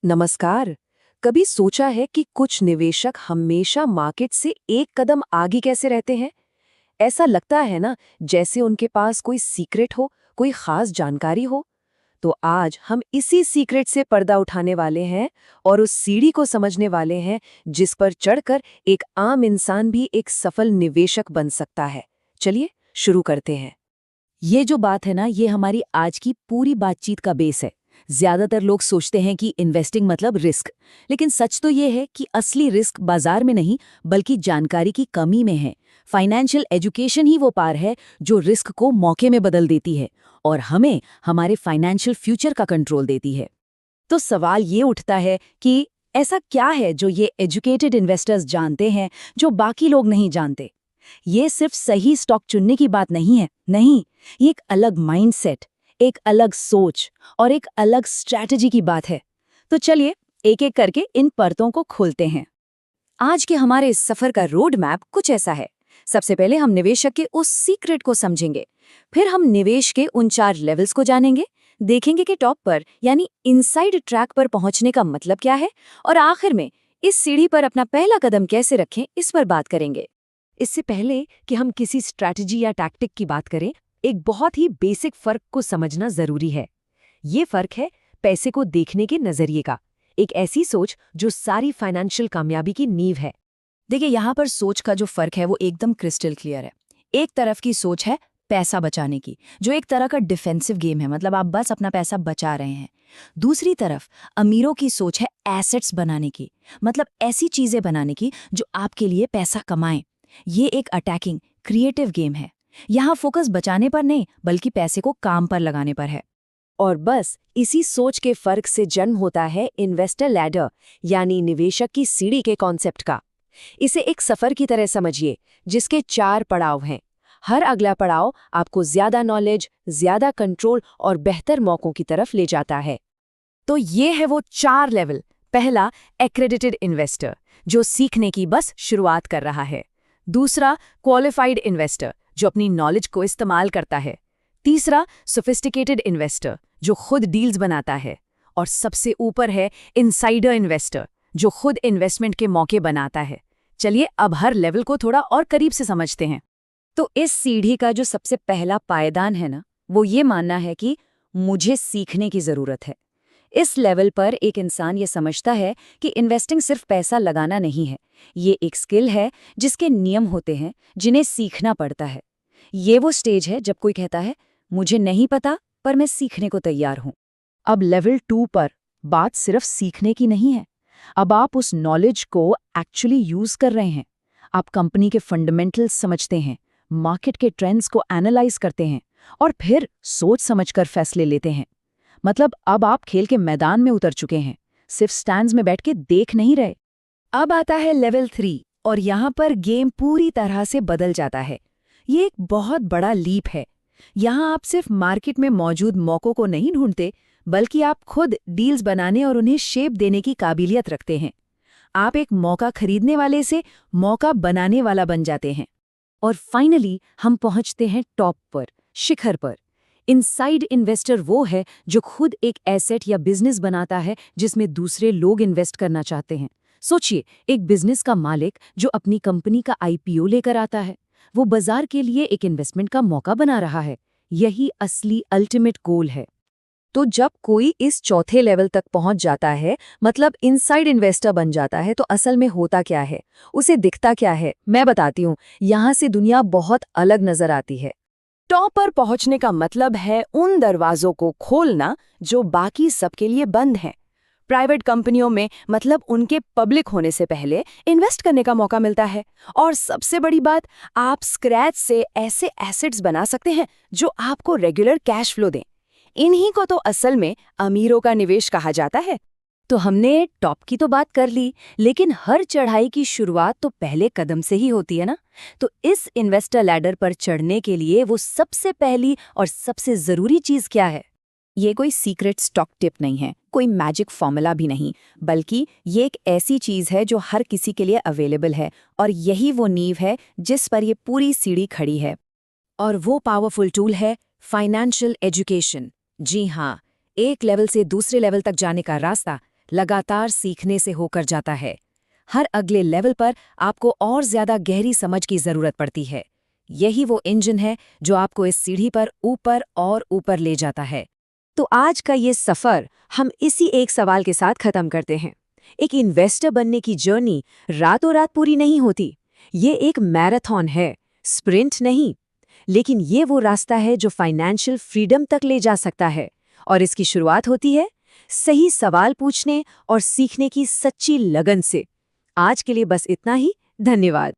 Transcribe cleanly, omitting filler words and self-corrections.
नमस्कार। कभी सोचा है कि कुछ निवेशक हमेशा मार्केट से एक कदम आगे कैसे रहते हैं? ऐसा लगता है ना, जैसे उनके पास कोई सीक्रेट हो, कोई खास जानकारी हो। तो आज हम इसी सीक्रेट से पर्दा उठाने वाले हैं और उस सीढ़ी को समझने वाले हैं जिस पर चढ़कर एक आम इंसान भी एक सफल निवेशक बन सकता है। चलिए शुरू करते हैं। ये जो बात है ना, ये हमारी आज की पूरी बातचीत का बेस है। ज्यादातर लोग सोचते हैं कि इन्वेस्टिंग मतलब रिस्क, लेकिन सच तो ये है कि असली रिस्क बाजार में नहीं बल्कि जानकारी की कमी में है। फाइनेंशियल एजुकेशन ही वो पार है जो रिस्क को मौके में बदल देती है और हमें हमारे फाइनेंशियल फ्यूचर का कंट्रोल देती है। तो सवाल ये उठता है कि ऐसा क्या है जो ये एजुकेटेड इन्वेस्टर्स जानते हैं जो बाकी लोग नहीं जानते। ये सिर्फ सही स्टॉक चुनने की बात नहीं है, नहीं, ये एक अलग माइंडसेट, एक अलग सोच और एक अलग स्ट्रैटेजी की बात है। तो चलिए एक एक करके इन परतों को खोलते हैं। आज के हमारे इस सफर का रोड मैप कुछ ऐसा है। सबसे पहले हम निवेशक के उस सीक्रेट को समझेंगे, फिर हम निवेश के उन 4 लेवल्स को जानेंगे, देखेंगे कि टॉप पर यानी इनसाइड ट्रैक पर पहुंचने का मतलब क्या है, और आखिर में इस सीढ़ी पर अपना पहला कदम कैसे रखें इस पर बात करेंगे। इससे पहले कि हम किसी स्ट्रैटेजी या टैक्टिक की बात करें, एक बहुत ही बेसिक फर्क को समझना जरूरी है। ये फर्क है पैसे को देखने के नजरिए का, एक ऐसी सोच जो सारी फाइनेंशियल कामयाबी की नींव है। देखिए, यहाँ पर सोच का जो फर्क है वो एकदम क्रिस्टल क्लियर है। एक तरफ की सोच है पैसा बचाने की, जो एक तरह का डिफेंसिव गेम है, मतलब आप बस अपना पैसा बचा रहे हैं। दूसरी तरफ अमीरों की सोच है एसेट्स बनाने की, मतलब ऐसी चीजें बनाने की जो आपके लिए पैसा कमाएं। ये एक अटैकिंग क्रिएटिव गेम है। यहाँ फोकस बचाने पर नहीं बल्कि पैसे को काम पर लगाने पर है। और बस इसी सोच के फर्क से जन्म होता है इन्वेस्टर लैडर, यानी निवेशक की सीढ़ी के कॉन्सेप्ट का। इसे एक सफर की तरह समझिए जिसके 4 पड़ाव हैं। हर अगला पड़ाव आपको ज्यादा नॉलेज, ज्यादा कंट्रोल और बेहतर मौकों की तरफ ले जाता है। तो ये है वो 4 लेवल। पहला, एक्रेडिटेड इन्वेस्टर, जो सीखने की बस शुरुआत कर रहा है। दूसरा, क्वालिफाइड इन्वेस्टर, जो अपनी नॉलेज को इस्तेमाल करता है। तीसरा, सोफिस्टिकेटेड इन्वेस्टर, जो खुद डील्स बनाता है। और सबसे ऊपर है इनसाइडर इन्वेस्टर, जो खुद इन्वेस्टमेंट के मौके बनाता है। चलिए अब हर लेवल को थोड़ा और करीब से समझते हैं। तो इस सीढ़ी का जो सबसे पहला पायदान है ना, वो ये मानना है कि मुझे सीखने की जरूरत है। इस लेवल पर एक इंसान ये समझता है कि इन्वेस्टिंग सिर्फ पैसा लगाना नहीं है, ये एक स्किल है जिसके नियम होते हैं जिन्हें सीखना पड़ता है। ये वो स्टेज है जब कोई कहता है मुझे नहीं पता पर मैं सीखने को तैयार हूं। अब लेवल 2 पर बात सिर्फ सीखने की नहीं है। अब आप उस नॉलेज को एक्चुअली यूज कर रहे हैं। आप कंपनी के फंडामेंटल्स समझते हैं, मार्केट के ट्रेंड्स को एनालाइज करते हैं और फिर सोच समझकर फैसले लेते हैं। मतलब अब आप खेल के मैदान में उतर चुके हैं, सिर्फ स्टैंड्स में बैठ के देख नहीं रहे। अब आता है लेवल 3 और यहाँ पर गेम पूरी तरह से बदल जाता है। ये एक बहुत बड़ा लीप है। यहाँ आप सिर्फ मार्केट में मौजूद मौकों को नहीं ढूंढते बल्कि आप खुद डील्स बनाने और उन्हें शेप देने की काबिलियत रखते हैं। आप एक मौका खरीदने वाले से मौका बनाने वाला बन जाते हैं। और फाइनली हम पहुंचते हैं टॉप पर, शिखर पर। इनसाइड इन्वेस्टर वो है जो खुद एक एसेट या बिजनेस बनाता है जिसमें दूसरे लोग इन्वेस्ट करना चाहते हैं। सोचिए, एक बिजनेस का मालिक जो अपनी कंपनी का आईपीओ लेकर आता है, वो बाजार के लिए एक इन्वेस्टमेंट का मौका बना रहा है। यही असली अल्टीमेट गोल है। तो जब कोई इस चौथे लेवल तक पहुंच जाता है, मतलब इनसाइड इन्वेस्टर बन जाता है, तो असल में होता क्या है, उसे दिखता क्या है, मैं बताती हूँ। यहाँ से दुनिया बहुत अलग नजर आती है। टॉप पर पहुंचने का मतलब है उन दरवाजों को खोलना जो बाकी सबके लिए बंद हैं। प्राइवेट कंपनियों में मतलब उनके पब्लिक होने से पहले इन्वेस्ट करने का मौका मिलता है। और सबसे बड़ी बात, आप स्क्रैच से ऐसे एसेट्स बना सकते हैं जो आपको रेगुलर कैश फ्लो दें। इन्हीं को तो असल में अमीरों का निवेश कहा जाता है। तो हमने टॉप की तो बात कर ली, लेकिन हर चढ़ाई की शुरुआत तो पहले कदम से ही होती है ना। तो इस इन्वेस्टर लैडर पर चढ़ने के लिए वो सबसे पहली और सबसे जरूरी चीज क्या है? ये कोई सीक्रेट स्टॉक टिप नहीं है, कोई मैजिक फॉर्मूला भी नहीं, बल्कि ये एक ऐसी चीज है जो हर किसी के लिए अवेलेबल है और यही वो नींव है जिस पर ये पूरी सीढ़ी खड़ी है। और वो पावरफुल टूल है फाइनेंशियल एजुकेशन। जी हाँ, एक लेवल से दूसरे लेवल तक जाने का रास्ता लगातार सीखने से होकर जाता है। हर अगले लेवल पर आपको और ज्यादा गहरी समझ की जरूरत पड़ती है। यही वो इंजन है जो आपको इस सीढ़ी पर ऊपर और ऊपर ले जाता है। तो आज का ये सफ़र हम इसी एक सवाल के साथ ख़त्म करते हैं। एक इन्वेस्टर बनने की जर्नी रातों रात पूरी नहीं होती। ये एक मैराथन है, स्प्रिंट नहीं। लेकिन ये वो रास्ता है जो फाइनेंशियल फ्रीडम तक ले जा सकता है। और इसकी शुरुआत होती है सही सवाल पूछने और सीखने की सच्ची लगन से। आज के लिए बस इतना ही। धन्यवाद।